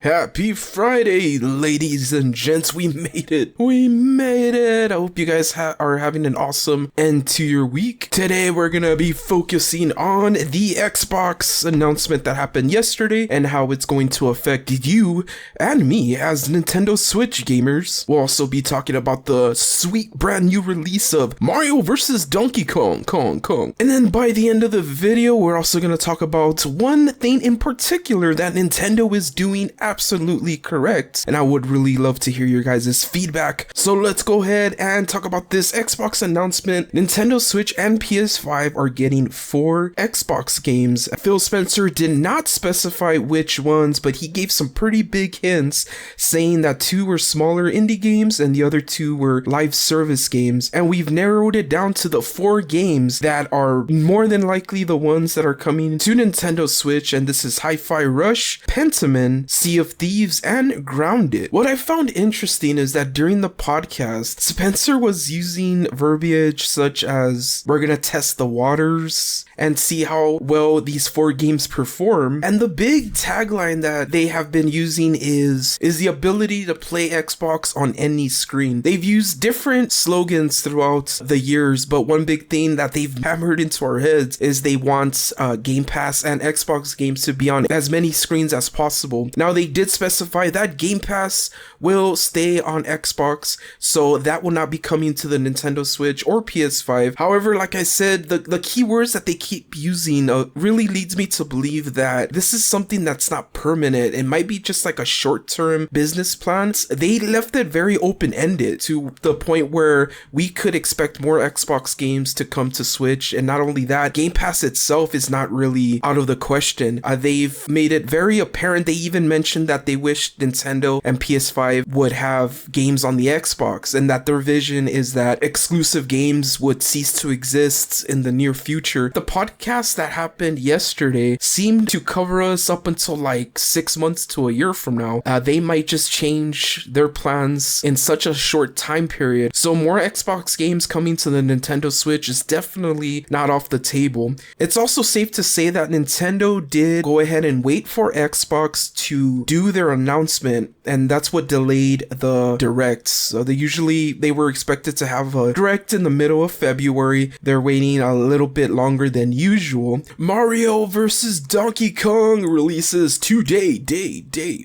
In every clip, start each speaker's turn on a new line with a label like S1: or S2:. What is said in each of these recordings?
S1: Happy Friday, ladies and gents. We made it. We made it. I hope you guys are having an awesome end to your week. Today, we're going to be focusing on the Xbox announcement that happened yesterday and how it's going to affect you and me as Nintendo Switch gamers. We'll also be talking about the sweet brand new release of Mario vs. Donkey Kong. And then by the end of the video, we're also going to talk about one thing in particular that Nintendo is doing absolutely correct, and I would really love to hear your guys' feedback. So let's go ahead and talk about this Xbox announcement. Nintendo Switch and PS5 are getting 4 Xbox games. Phil Spencer did not specify which ones, but he gave some pretty big hints, saying that 2 were smaller indie games and the other 2 were live service games, and we've narrowed it down to the 4 games that are more than likely the ones that are coming to Nintendo Switch, and this is Hi-Fi Rush, Pentiment, Sea of Thieves, and Grounded. What I found interesting is that during the podcast, Spencer was using verbiage such as, we're gonna test the waters and see how well these 4 games perform, and the big tagline that they have been using is the ability to play Xbox on any screen. They've used different slogans throughout the years, but one big thing that they've hammered into our heads is they want Game Pass and Xbox games to be on as many screens as possible. Now, they did specify that Game Pass will stay on Xbox, so that will not be coming to the Nintendo Switch or PS5. However, like I said, the keywords that they keep using really leads me to believe that this is something that's not permanent. It might be just like a short-term business plan. They left it very open-ended to the point where we could expect more Xbox games to come to Switch, and not only that, Game Pass itself is not really out of the question. They've made it very apparent. They even mentioned that they wished Nintendo and PS5 would have games on the Xbox, and that their vision is that exclusive games would cease to exist in the near future. The podcast that happened yesterday seemed to cover us up until like 6 months to a year from now. They might just change their plans in such a short time period. So more Xbox games coming to the Nintendo Switch is definitely not off the table. It's also safe to say that Nintendo did go ahead and wait for Xbox to do their announcement, and that's what delayed the direct. So they were expected to have a direct in the middle of February. They're waiting a little bit longer than usual. Mario vs. Donkey Kong releases today,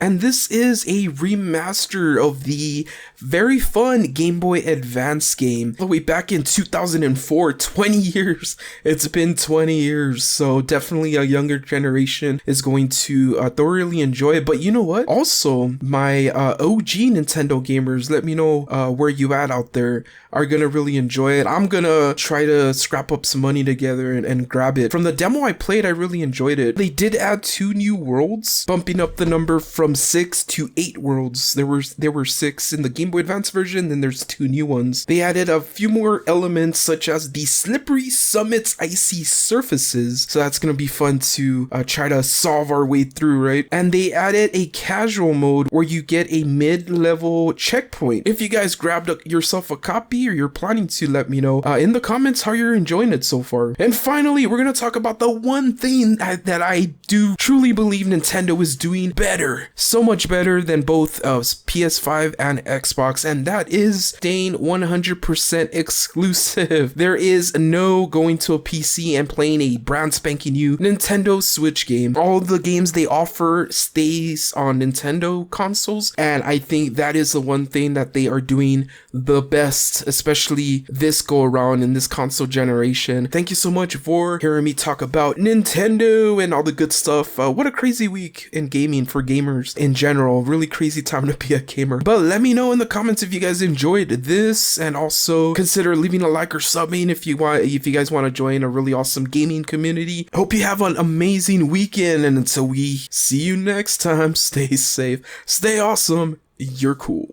S1: and this is a remaster of the very fun Game Boy Advance game all the way back in 2004. 20 years. It's been 20 years, so definitely a younger generation is going to thoroughly enjoy it. But you know what? Also, my OG Nintendo gamers, let me know where you at out there, are gonna really enjoy it. I'm gonna try to scrap up some money together and grab it. From the demo I played, I really enjoyed it. They did add 2 new worlds, bumping up the number from 6 to 8 worlds. There were 6 in the Game Boy Advance version, then there's 2 new ones. They added a few more elements such as the slippery summits, icy surfaces, so that's gonna be fun to try to solve our way through, right? And they added a casual mode where you get a mid-level checkpoint. If you guys grabbed yourself a copy or you're planning to, let me know in the comments how you're enjoying it so far. And finally, we're gonna talk about the one thing that I do truly believe Nintendo is doing better, so much better than both PS5 and Xbox, and that is staying 100% exclusive. There is no going to a PC and playing a brand spanking new Nintendo Switch game. All the games they offer stays on Nintendo consoles, and I think that is the one thing that they are doing the best, especially this go around in this console generation. Thank you so much for hearing me talk about Nintendo and all the good stuff. What a crazy week in gaming for gamers in general. Really crazy time to be a gamer. But let me know in the comments if you guys enjoyed this, and also consider leaving a like or subbing if you guys want to join a really awesome gaming community. Hope you have an amazing weekend, and until we see you next time, stay safe, stay awesome, you're cool.